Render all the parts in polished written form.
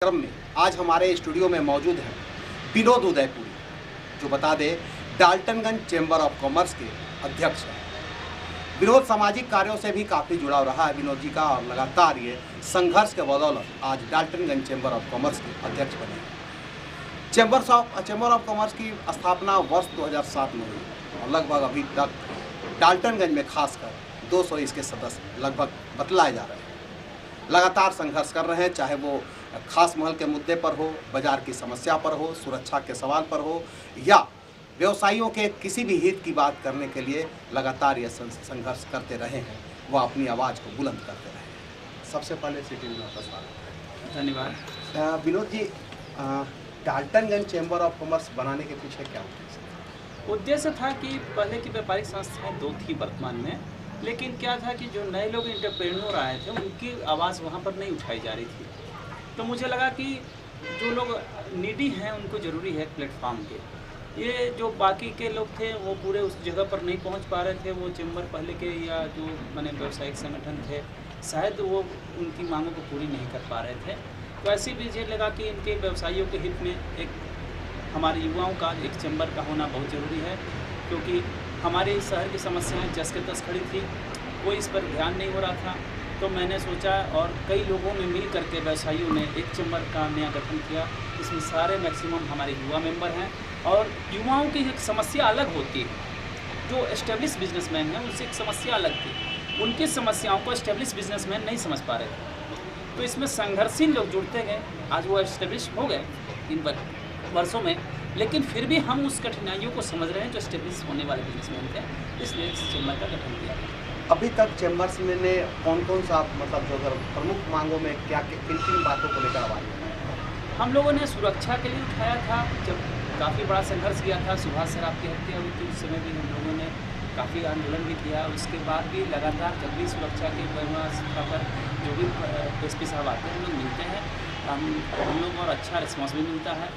क्रम में आज हमारे स्टूडियो में मौजूद हैं विनोद उदयपुरी, जो बता दें डाल्टनगंज चैम्बर ऑफ कॉमर्स के अध्यक्ष हैं। विनोद सामाजिक कार्यों से भी काफ़ी जुड़ाव रहा है विनोद जी का, और लगातार ये संघर्ष के बदौलत आज डाल्टनगंज चैम्बर ऑफ कॉमर्स के अध्यक्ष बने हैं। चैम्बर ऑफ कॉमर्स की स्थापना वर्ष 2007 में हुई और लगभग अभी तक डाल्टनगंज में खासकर 200 इसके सदस्य लगभग बतलाए जा रहे हैं। लगातार संघर्ष कर रहे हैं, चाहे वो खास महल के मुद्दे पर हो, बाजार की समस्या पर हो, सुरक्षा के सवाल पर हो, या व्यवसायियों के किसी भी हित की बात करने के लिए लगातार ये संघर्ष करते रहे हैं। वो अपनी आवाज़ को बुलंद करते रहे हैं। सबसे पहले सिटी में आपका स्वागत है। धन्यवाद। Vinod ji, Daltonganj chamber of commerce बनाने के पीछे क्या उद्देश्य? उद्देश्य था कि पहले की व्यापारिक संस्थाएं दो थी वर्तमान में, लेकिन क्या था कि जो नए लोग एंटरप्रेन्योर आए थे उनकी आवाज़ वहाँ पर नहीं उठाई जा रही थी। तो मुझे लगा कि जो लोग नीडी हैं उनको ज़रूरी है प्लेटफॉर्म के। ये जो बाकी के लोग थे वो पूरे उस जगह पर नहीं पहुंच पा रहे थे। वो चैम्बर पहले के या जो माने व्यावसायिक संगठन थे, शायद वो उनकी मांगों को पूरी नहीं कर पा रहे थे। तो ऐसे भी मुझे लगा कि इनके व्यवसायियों के हित में एक हमारे युवाओं का एक चैम्बर का होना बहुत ज़रूरी है, क्योंकि हमारे शहर की समस्याएँ जस के तस खड़ी थी, कोई इस पर ध्यान नहीं हो रहा था। तो मैंने सोचा और कई लोगों ने मिल करके व्यवसायियों ने एक चैम्बर का नया गठन किया। इसमें सारे मैक्सिमम हमारे युवा मेंबर हैं, और युवाओं की एक समस्या अलग होती है। जो एस्टेब्लिश बिजनेसमैन हैं उनसे एक समस्या अलग थी, उनकी समस्याओं को एस्टेब्लिश बिजनेसमैन नहीं समझ पा रहे थे। तो इसमें संघर्षशील लोग जुड़ते गए, आज वो एस्टेब्लिश हो गए इन वर्षों में, लेकिन फिर भी हम उस कठिनाइयों को समझ रहे हैं जो एस्टेब्लिश होने वाले बिजनेसमैन थे। इसलिए इस चैम्बर का गठन किया। अभी तक चैम्बर्स में ने कौन सा मतलब जो अगर प्रमुख मांगों में क्या किन बातों को लेकर आवाज़ उठाई? हम लोगों ने सुरक्षा के लिए उठाया था। जब काफ़ी बड़ा संघर्ष किया था, सुभाष सराफ की हत्या हुई थी, उस समय भी हम लोगों ने काफ़ी आंदोलन भी किया। उसके बाद भी लगातार जब भी सुरक्षा के व्यवस्था पर जो भी एसपी साहब आते हैं हम लोग मिलते हैं, हम लोग और अच्छा रिस्पॉन्स भी मिलता है।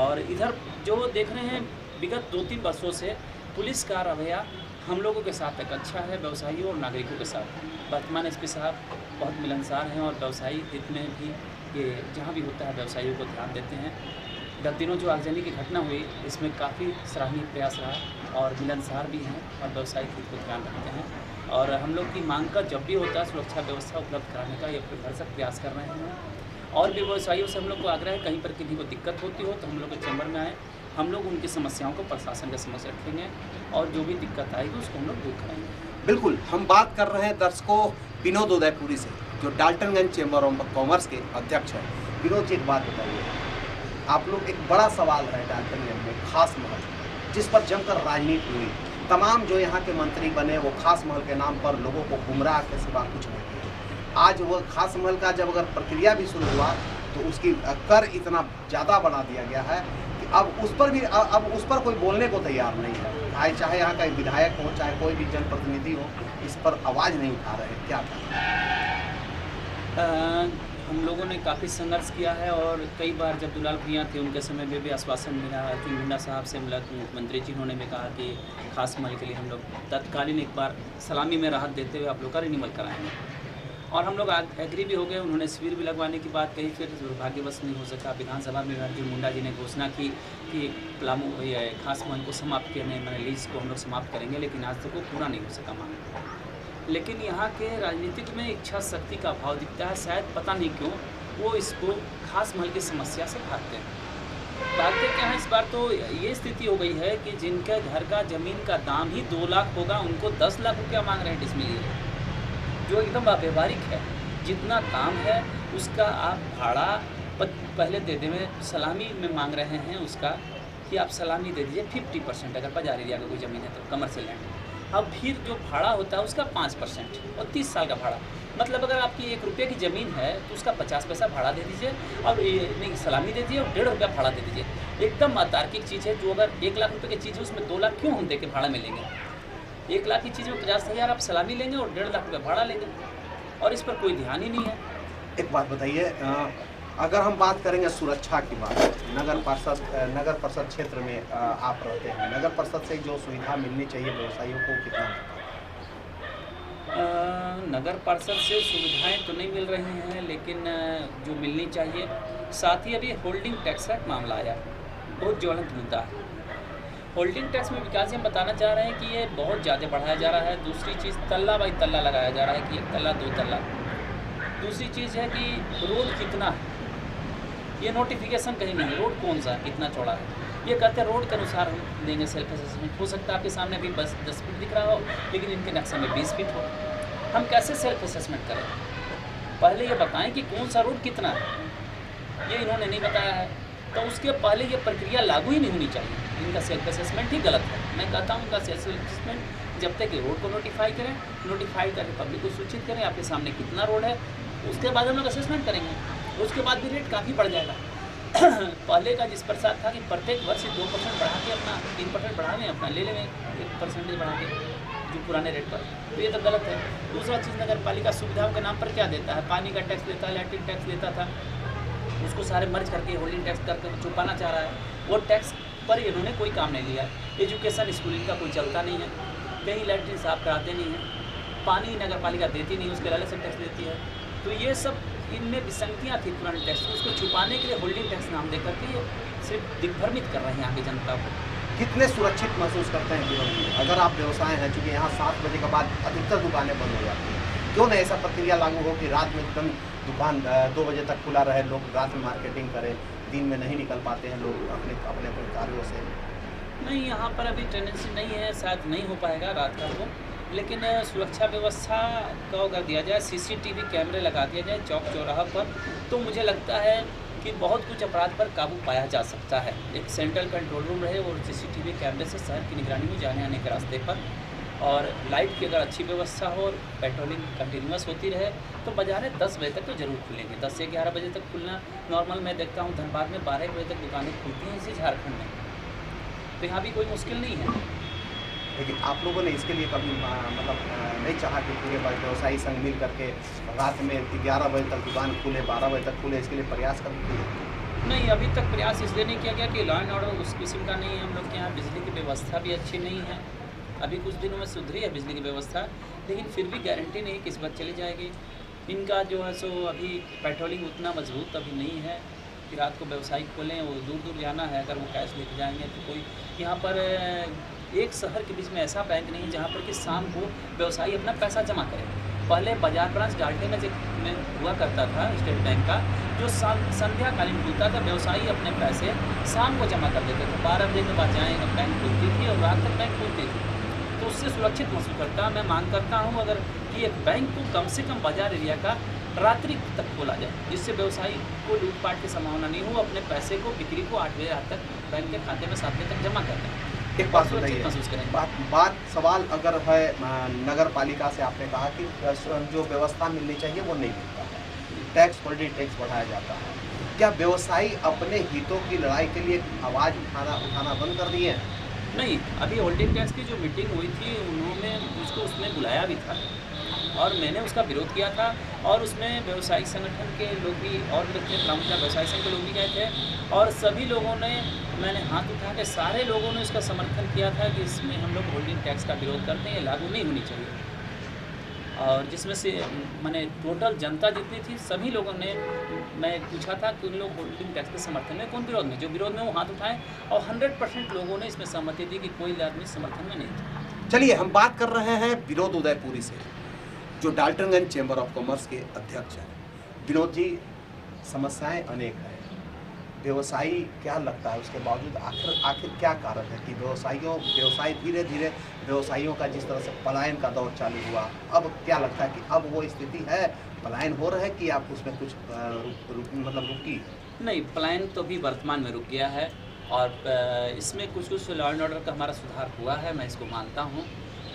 और इधर जो देख रहे हैं विगत 2-3 वर्षों से पुलिस का रवैया हम लोगों के साथ एक अच्छा है, व्यवसायियों और नागरिकों के साथ। वर्तमान एसपी साहब बहुत मिलनसार हैं और व्यवसायी हित में भी ये जहाँ भी होता है व्यवसायियों को ध्यान देते हैं। गत दिनों जो आगजनी की घटना हुई, इसमें काफ़ी सराहनीय प्रयास रहा और मिलनसार भी हैं और व्यवसायिक हित को ध्यान रखते हैं। और हम लोग की मांग का जब भी होता है सुरक्षा व्यवस्था उपलब्ध कराने का ये भरसक प्रयास कर रहे हैं। और भी व्यवसायियों से हम लोग को आग्रह है, कहीं पर किसी को दिक्कत होती हो तो हम लोग के चैम्बर में आए, हम लोग उनकी समस्याओं को प्रशासन के समक्ष रखेंगे और जो भी दिक्कत आएगी उसको हम लोग दूर कराएंगे। बिल्कुल, हम बात कर रहे हैं दर्शकों विनोद उदयपुरी से, जो डाल्टनगंज चैम्बर ऑफ कॉमर्स के अध्यक्ष हैं। विनोद जी, एक बात बताइए, आप लोग एक बड़ा सवाल है डाल्टनगंज में खास महल, जिस पर जमकर राजनीति हुई। तमाम जो यहाँ के मंत्री बने वो खास महल के नाम पर लोगों को गुमराह के सिवा कुछ नहीं किए। आज वो खास महल का जब अगर प्रक्रिया भी शुरू हुआ तो उसकी कर इतना ज़्यादा बना दिया गया है कि अब उस पर कोई बोलने को तैयार नहीं है। चाहे यहाँ का विधायक हो, चाहे कोई भी जनप्रतिनिधि हो, इस पर आवाज़ नहीं उठा रहे। क्या हम लोगों ने काफ़ी संघर्ष किया है और कई बार जब दुलाल भैया थे उनके समय में भी आश्वासन मिला है कि मुंडा साहब से मिला, मुख्यमंत्री जी उन्होंने भी कहा कि खास महल के लिए हम लोग तत्कालीन एक बार सलामी में राहत देते हुए आप लोग का रिन्यूअल कराएंगे। और हम लोग एग्री भी हो गए। उन्होंने शिविर भी लगवाने की बात कही, फिर दुर्भाग्यवश नहीं हो सका। विधानसभा में अर्जुन मुंडा जी ने घोषणा की कि पलामू खास महल को समाप्त करने मैंने लीज को हम लोग समाप्त करेंगे, लेकिन आज तक वो पूरा नहीं हो सका मांग। लेकिन यहाँ के राजनीतिक में इच्छा शक्ति का अभाव दिखता है। शायद पता नहीं क्यों वो इसको खास महल की समस्या से भागते हैं। भागते क्या है, इस बार तो ये स्थिति हो गई है कि जिनके घर का ज़मीन का दाम ही 2 लाख होगा, उनको 10 लाख रुपया मांग रहे हैं डिसमिल, जो एकदम अव्यवहारिक है। जितना दाम है उसका आप भाड़ा पहले दे दें, सलामी में मांग रहे हैं उसका कि आप सलामी दे दीजिए 50%, अगर बाजार एरिया का कोई ज़मीन है तो कमर्शियल लैंड। अब फिर जो भाड़ा होता है उसका 5% और 30 साल का भाड़ा। मतलब अगर आपकी 1 रुपये की ज़मीन है तो उसका 50 पैसा भाड़ा दे दीजिए और नहीं सलामी दे दीजिए और 1.5 रुपया भाड़ा दे दीजिए। एकदम अतार्किक चीज़ है। जो अगर 1 लाख रुपये की चीज़ है उसमें 2 लाख क्यों हम दे के भाड़ा में लेंगे? 1 लाख की चीज़ में 50,000 आप सलामी लेंगे और 1.5 लाख रुपये भाड़ा लेंगे, और इस पर कोई ध्यान ही नहीं है। एक बात बताइए, अगर हम बात करेंगे सुरक्षा की बात, नगर परिषद क्षेत्र में आप रहते हैं, नगर परिषद से जो सुविधा मिलनी चाहिए व्यवसायियों को कितना? नगर परिषद से सुविधाएं तो नहीं मिल रही हैं, लेकिन जो मिलनी चाहिए साथ ही अभी होल्डिंग टैक्स का एक मामला आया, बहुत ज्वलंत मुद्दा है। होल्डिंग टैक्स में विकास जी हम बताना चाह रहे हैं कि ये बहुत ज़्यादा बढ़ाया जा रहा है। दूसरी चीज़ तल्ला बाई तल्ला लगाया जा रहा है कि 1 तल्ला 2 तल्ला। दूसरी चीज़ है कि रोड कितना है, ये नोटिफिकेशन कहीं नहीं है, रोड कौन सा है, कितना चौड़ा है। ये कहते हैं रोड के अनुसार हम देंगे सेल्फ असेसमेंट। हो सकता है आपके सामने अभी बस 10 फीट दिख रहा हो, लेकिन इनके नक्शे में 20 फीट हो। हम कैसे सेल्फ असेसमेंट करें? पहले ये बताएं कि कौन सा रोड कितना है, ये इन्होंने नहीं बताया है। तो उसके पहले ये प्रक्रिया लागू ही नहीं होनी चाहिए। इनका सेल्फ असेसमेंट ही गलत है। मैं कहता हूँ इनका सेल्फ असेसमेंट जब तक कि रोड को नोटिफाई करें, नोटिफाई करके पब्लिक को सूचित करें आपके सामने कितना रोड है, उसके बाद हम लोग असेसमेंट करेंगे। उसके बाद भी रेट काफ़ी बढ़ जाएगा। पहले का जिस प्रसाद था कि प्रत्येक वर्ष 2% बढ़ा के अपना 3% बढ़ा लें, अपना ले लें 1% बढ़ा के जो पुराने रेट पर, तो ये तो गलत है। दूसरा चीज़ नगर पालिका सुविधाओं के नाम पर क्या देता है, पानी का टैक्स लेता है, लैट्रिन टैक्स लेता था, उसको सारे मर्ज करके होल्डिंग टैक्स करके छुपाना चाह रहा है। वो टैक्स पर इन्होंने कोई काम नहीं लिया। एजुकेशन स्कूलिंग का कोई चलता नहीं है, कहीं लैट्रिन साफ कराते नहीं हैं, पानी नगर पालिका देती नहीं, उसके अलग से टैक्स देती है। तो ये सब इनमें विसंगतियाँ थी पुराने टैक्स, उसको छुपाने के लिए होल्डिंग टैक्स नाम दे करके सिर्फ दिग्भ्रमित कर रहे हैं यहाँ की जनता को। कितने सुरक्षित महसूस करते हैं विनोद जी? अगर आप व्यवसाय हैं, चूँकि यहाँ 7 बजे के बाद अधिकतर दुकानें बंद हो जाती हैं, क्यों नहीं ऐसा प्रक्रिया लागू हो कि रात में एकदम दुकान 2 बजे तक खुला रहे, लोग रात में मार्केटिंग करें, दिन में नहीं निकल पाते हैं लोग अपने अपने कार्यों से? नहीं, यहाँ पर अभी टेंडेंसी नहीं है, शायद नहीं हो पाएगा रात का तो, लेकिन सुरक्षा व्यवस्था को अगर दिया जाए, CCTV कैमरे लगा दिया जाए चौक चौराहा पर, तो मुझे लगता है कि बहुत कुछ अपराध पर काबू पाया जा सकता है। एक सेंट्रल कंट्रोल रूम रहे और CCTV कैमरे से शहर की निगरानी में जाने आने के रास्ते पर, और लाइट की अगर अच्छी व्यवस्था हो और पेट्रोलिंग कंटिन्यूस होती रहे, तो बाज़ारें 10 बजे तक तो ज़रूर खुलेंगे। 10 से 11 बजे तक खुलना नॉर्मल। मैं देखता हूँ धनबाद में 12 बजे तक दुकानें खुलती हैं इसी झारखंड में, तो यहाँ भी कोई मुश्किल नहीं है। लेकिन आप लोगों ने इसके लिए कभी मतलब नहीं चाहा कि पूरे व्यवसायी संघ मिल करके रात में 11 बजे तक दुकान खुले, 12 बजे तक खुले, इसके लिए प्रयास कभी किए? नहीं, अभी तक प्रयास इसलिए नहीं किया गया कि लॉ एंड ऑर्डर उस किस्म का नहीं है। हम लोग के यहाँ बिजली की व्यवस्था भी अच्छी नहीं है। अभी कुछ दिनों में सुधरी है बिजली की व्यवस्था, लेकिन फिर भी गारंटी नहीं किस वक्त चली जाएगी। इनका जो है सो अभी पेट्रोलिंग उतना मजबूत अभी नहीं है कि रात को व्यवसायी खोलें, वो दूर दूर जाना है। अगर वो कैश लेके जाएंगे तो कोई यहाँ पर एक शहर के बीच में ऐसा बैंक नहीं है जहाँ पर कि शाम को व्यवसायी अपना पैसा जमा करे। पहले बाजार ब्रांच डाल्टे में हुआ करता था स्टेट बैंक का, जो संध्याकालीन खुलता था, व्यवसायी अपने पैसे शाम को जमा कर देते थे। 12 बजे के बाद जाएँ बैंक खुलती थी और रात तक बैंक खुलती थी, तो उससे सुरक्षित महसूस करता। मैं मांग करता हूँ अगर कि एक बैंक को कम से कम बाजार एरिया का रात्रि तक खोला जाए, जिससे व्यवसायी को लूटपाट की संभावना नहीं हो, अपने पैसे को बिक्री को 8 बजे रात तक बैंक के खाते में 7 बजे तक जमा कर दें। एक बात बताइए, बात सवाल अगर है नगर पालिका से, आपने कहा कि जो व्यवस्था मिलनी चाहिए वो नहीं मिलता है, टैक्स होल्डिंग टैक्स बढ़ाया जाता है। क्या व्यवसायी अपने हितों की लड़ाई के लिए आवाज़ उठाना बंद कर दिए हैं? नहीं, अभी होल्डिंग टैक्स की जो मीटिंग हुई थी उन्होंने उसको उसमें बुलाया भी था और मैंने उसका विरोध किया था, और उसमें व्यवसायिक संगठन के लोग भी और प्रमुख व्यवसायिक संघ के लोग भी गए थे, और सभी लोगों ने, मैंने हाथ उठा के सारे लोगों ने उसका समर्थन किया था कि इसमें हम लोग होल्डिंग टैक्स का विरोध करते हैं, ये लागू नहीं होनी चाहिए। और जिसमें से मैंने टोटल जनता जितनी थी सभी लोगों ने, मैं पूछा था कि उन लोग होल्डिंग टैक्स के समर्थन में कौन विरोध में, जो विरोध में वो हाथ उठाएं, और 100% लोगों ने इसमें सहमति दी कि कोई आदमी समर्थन में नहीं था। चलिए, हम बात कर रहे हैं विनोद उदयपुरी से, जो डाल्टनगंज चैम्बर ऑफ कॉमर्स के अध्यक्ष हैं। विनोद जी, समस्याएं अनेक हैं, व्यवसायी क्या लगता है उसके बावजूद आखिर क्या कारण है कि व्यवसाय धीरे धीरे व्यवसायियों का जिस तरह से पलायन का दौर चालू हुआ, अब क्या लगता है कि अब वो स्थिति है, पलायन हो रहा है कि आप उसमें कुछ रुकी? नहीं, पलायन तो भी वर्तमान में रुक गया है, और इसमें कुछ लॉ एंड ऑर्डर का हमारा सुधार हुआ है, मैं इसको मानता हूँ।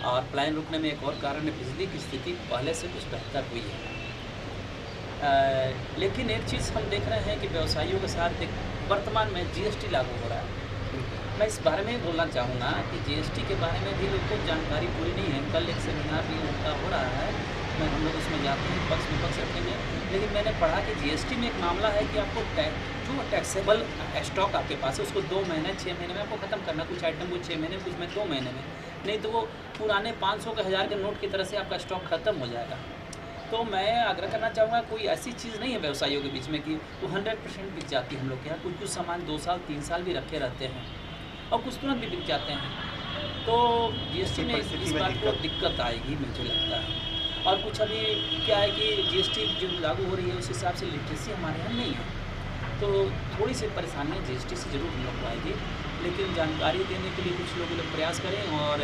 और पलायन रुकने में एक और कारण है, बिजली की स्थिति पहले से कुछ बेहतर हुई है। लेकिन एक चीज़ हम देख रहे हैं कि व्यवसायियों के साथ एक वर्तमान में GST लागू हो रहा है। मैं इस बारे में बोलना चाहूँगा कि GST के बारे में भी लोग को जानकारी पूरी नहीं है। कल एक सेमिनार भी उनका हो रहा है, हम लोग उसमें जाते हैं, पक्ष विपक्ष रखेंगे, लेकिन मैंने पढ़ा कि GST में एक मामला है कि आपको जो टैक्सेबल स्टॉक आपके पास है उसको 2 महीने 6 महीने में आपको ख़त्म करना। कुछ आइटम को 6 महीने, कुछ में 2 महीने में, नहीं तो वो पुराने 500 के 1000 के नोट की तरह से आपका स्टॉक ख़त्म हो जाएगा। तो मैं आग्रह करना चाहूँगा, कोई ऐसी चीज़ नहीं है व्यवसायियों के बीच में कि वो 100% बिक जाती है। हम लोग के यहाँ कुछ सामान 2 साल 3 साल भी रखे रहते हैं और कुछ तुरंत भी बिक जाते हैं। तो जीएसटी में इस बात को दिक्कत आएगी मुझे लगता है। और कुछ अभी क्या है कि जीएसटी जो लागू हो रही है उस हिसाब से लिटरेसी हमारे यहाँ नहीं है, तो थोड़ी सी परेशानियाँ जीएसटी से ज़रूर हम लोग को आएगी। लेकिन जानकारी देने के लिए कुछ लोग प्रयास करें और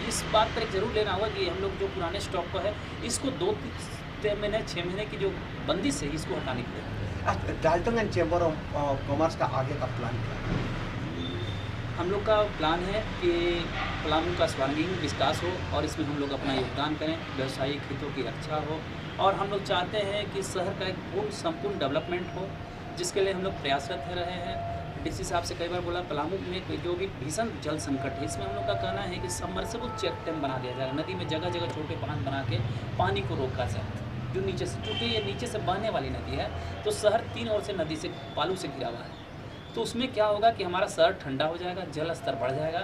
इस बात पर एक ज़रूर लेना होगा कि हम लोग जो पुराने स्टॉक को है इसको 2-3 महीने 6 महीने की जो बंदिश है इसको हटाने की पड़ेगी। डाल्टनगंज चैम्बर ऑफ कॉमर्स का आगे का प्लान क्या है? हम लोग का प्लान है कि पलामू का सर्वांगीण विकास हो और इसमें हम लोग अपना योगदान करें, व्यवसायिक हितों की रक्षा हो और हम लोग चाहते हैं कि शहर का एक पूर्ण संपूर्ण डेवलपमेंट हो, जिसके लिए हम लोग प्रयासरत रहे हैं। डीसी साहब से कई बार बोला, पलामू में जो भी भीषण जल संकट है इसमें हम लोग का कहना है कि सबमर्सिबल चेक डैम बना दिया जाए, नदी में जगह जगह छोटे बांध बना के पानी को रोका जाए जो नीचे से, क्योंकि ये नीचे से बहने वाली नदी है तो शहर 3 ओर से नदी से बालू से घिरा हुआ है। तो उसमें क्या होगा कि हमारा शहर ठंडा हो जाएगा, जल स्तर बढ़ जाएगा।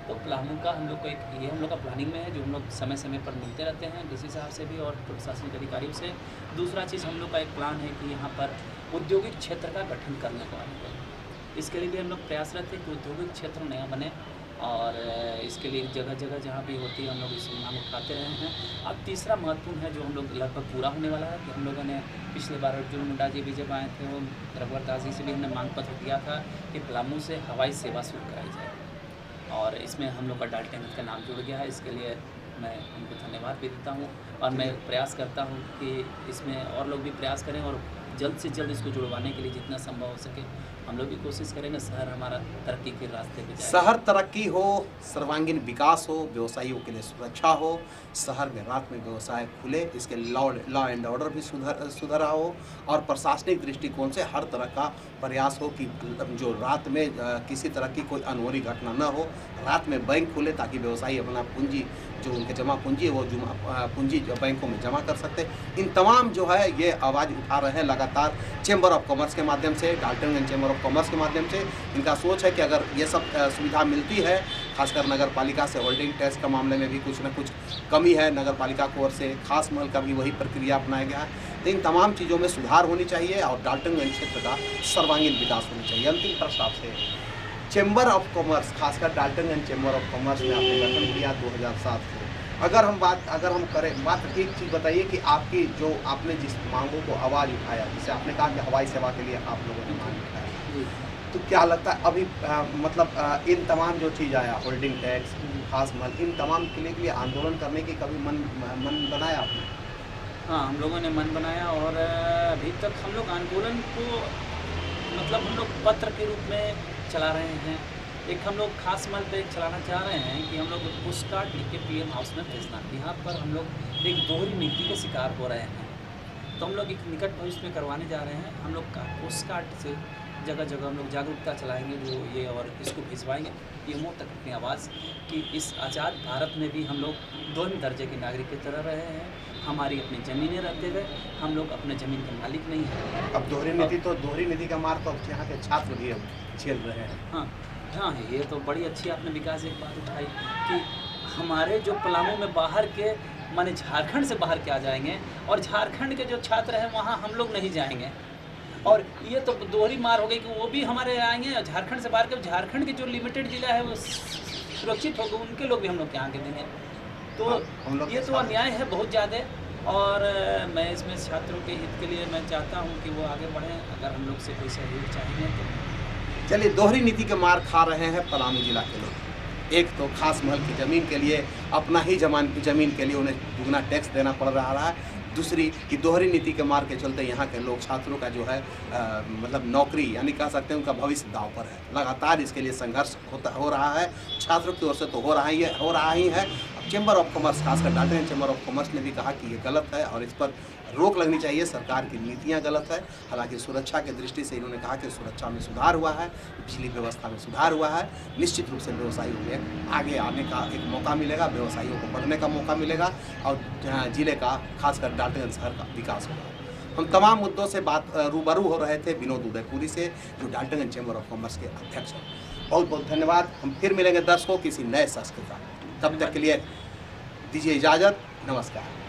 तो पलामू का हम लोग को एक ये हम लोग का प्लानिंग में है, जो हम लोग समय समय पर मिलते रहते हैं डीसी साहब से भी और प्रशासनिक अधिकारियों से। दूसरा चीज़ हम लोग का एक प्लान है कि यहाँ पर औद्योगिक क्षेत्र का गठन करने को आने को, इसके लिए भी हम लोग प्रयासरत हैं कि औद्योगिक क्षेत्र नया बने और इसके लिए जगह जगह जहाँ भी होती है हम लोग इस नाम उठाते रहे हैं। अब तीसरा महत्वपूर्ण है जो हम लोग लगभग पूरा होने वाला है कि हम लोगों ने पिछले बार अर्जुन मुंडा जी भी जब आए थे, वो रघुवर दास जी से भी हमने मांग पत्र दिया था कि पलामू से हवाई सेवा शुरू कराई जाए और इसमें हम लोग का डाल्टनगंज का नाम जुड़ गया है। इसके लिए मैं उनको धन्यवाद भी देता हूँ और मैं प्रयास करता हूँ कि इसमें और लोग भी प्रयास करें और जल्द से जल्द इसको जुड़वाने के लिए जितना संभव हो सके हम लोग भी कोशिश करेंगे, शहर हमारा तरक्की के रास्ते पे जाए। शहर तरक्की हो, सर्वांगीण विकास हो, व्यवसायियों के लिए सुरक्षा हो, शहर में रात में व्यवसाय खुले, इसके लॉ एंड ऑर्डर भी सुधरा हो और प्रशासनिक दृष्टिकोण से हर तरह का प्रयास हो कि जो रात में किसी तरह की कोई अनहोनी घटना न हो, रात में बैंक खुले ताकि व्यवसायी अपना पूंजी जो उनके जमा पूंजी है वो पूंजी बैंकों में जमा कर सकते। इन तमाम जो है ये आवाज़ उठा रहे हैं लगातार चैम्बर ऑफ कॉमर्स के माध्यम से, डाल्टनगंज चैम्बर ऑफ कॉमर्स के माध्यम से। इनका सोच है कि अगर ये सब सुविधा मिलती है, खासकर नगर पालिका से होल्डिंग टैक्स का मामले में भी कुछ न कुछ कमी है, नगर पालिका की ओर से खास महल का भी वही प्रक्रिया अपनाया गया है, तो इन तमाम चीज़ों में सुधार होनी चाहिए और डाल्टनगंज क्षेत्र का सर्वांगीण विकास होना चाहिए। अंतिम प्रश्न आपसे, चैम्बर ऑफ कॉमर्स, खासकर डाल्टनगंज चैम्बर ऑफ कॉमर्स में आपने गठन किया 2007 को, अगर हम करें बात, एक चीज़ बताइए कि आपकी जो आपने जिस मांगों को आवाज़ उठाया, जैसे आपने कहा कि हवाई सेवा के लिए आप लोगों ने मांग उठाया, तो क्या लगता है अभी इन तमाम जो चीज़ आया, होल्डिंग टैक्स, खास महल, इन तमाम के लिए आंदोलन करने की कभी मन बनाया आपने? हाँ, हम लोगों ने मन बनाया और अभी तक हम लोग आंदोलन को हम लोग पत्र के रूप में चला रहे हैं। एक हम लोग खास महल पे चलाना चाह रहे हैं कि हम लोग पोस्ट कार्ड लिख के पीएम हाउस में भेजना। यहाँ पर हम लोग एक दोहरी नीति के शिकार हो रहे हैं, तो हम लोग एक निकट भविष्य में करवाने जा रहे हैं। हम लोग का पोस्ट कार्ड से जगह जगह हम लोग जागरूकता चलाएंगे जो ये और इसको भिजवाएंगे पीएमओ तक अपनी आवाज़ कि इस आज़ाद भारत में भी हम लोग 2 दर्जे के नागरिक की तरह रहे हैं। हमारी अपनी ज़मीनें रहते हुए हम लोग अपने ज़मीन के मालिक नहीं हैं। अब दोहरी नीति का मार तो यहाँ के छात्र भी झेल रहे हैं। हाँ, ये तो बड़ी अच्छी आपने विकास एक बात उठाई कि हमारे जो पलामू में बाहर के माने झारखंड से बाहर के आ जाएंगे और झारखंड के जो छात्र हैं वहाँ हम लोग नहीं जाएंगे, और ये तो दोहरी मार हो गई कि वो भी हमारे आएंगे झारखंड से बाहर के, झारखंड के जो लिमिटेड जिला है वो सुरक्षित होगा, उनके लोग भी हम लोग के आगे देंगे। तो ये तो अन्याय है बहुत ज़्यादा, और मैं इसमें छात्रों के हित के लिए मैं चाहता हूँ कि वो आगे बढ़ें। अगर हम लोग से कोई सहयोग चाहेंगे तो चलिए, दोहरी नीति के मार खा रहे हैं पलामू जिला के लोग। एक तो खास महल की ज़मीन के लिए, अपना ही ज़मीन के लिए उन्हें दुगना टैक्स देना पड़ रहा है। दूसरी कि दोहरी नीति के मार के चलते यहाँ के लोग छात्रों का जो है नौकरी यानी कह सकते हैं उनका भविष्य दांव पर है। लगातार इसके लिए संघर्ष हो रहा है, छात्रों की ओर से तो हो रहा ही है। अब चैम्बर ऑफ कॉमर्स, खासकर डाल्टनगंज चैम्बर ऑफ कॉमर्स ने भी कहा कि ये गलत है और इस पर रोक लगनी चाहिए, सरकार की नीतियाँ गलत है। हालांकि सुरक्षा की दृष्टि से इन्होंने कहा कि सुरक्षा में सुधार हुआ है, बिजली व्यवस्था में सुधार हुआ है। निश्चित रूप से व्यवसायियों में आगे आने का एक मौका मिलेगा, व्यवसायियों को बढ़ने का मौका मिलेगा और जिले का खासकर डाल्टनगंज शहर का विकास होगा। हम तमाम मुद्दों से रूबरू हो रहे थे विनोद उदयपुरी से, जो डाल्टनगंज चैम्बर ऑफ कॉमर्स के अध्यक्ष हैं। बहुत बहुत धन्यवाद। हम फिर मिलेंगे दर्शकों किसी नए शख्स के साथ, तब तक के लिए दीजिए इजाज़त। नमस्कार।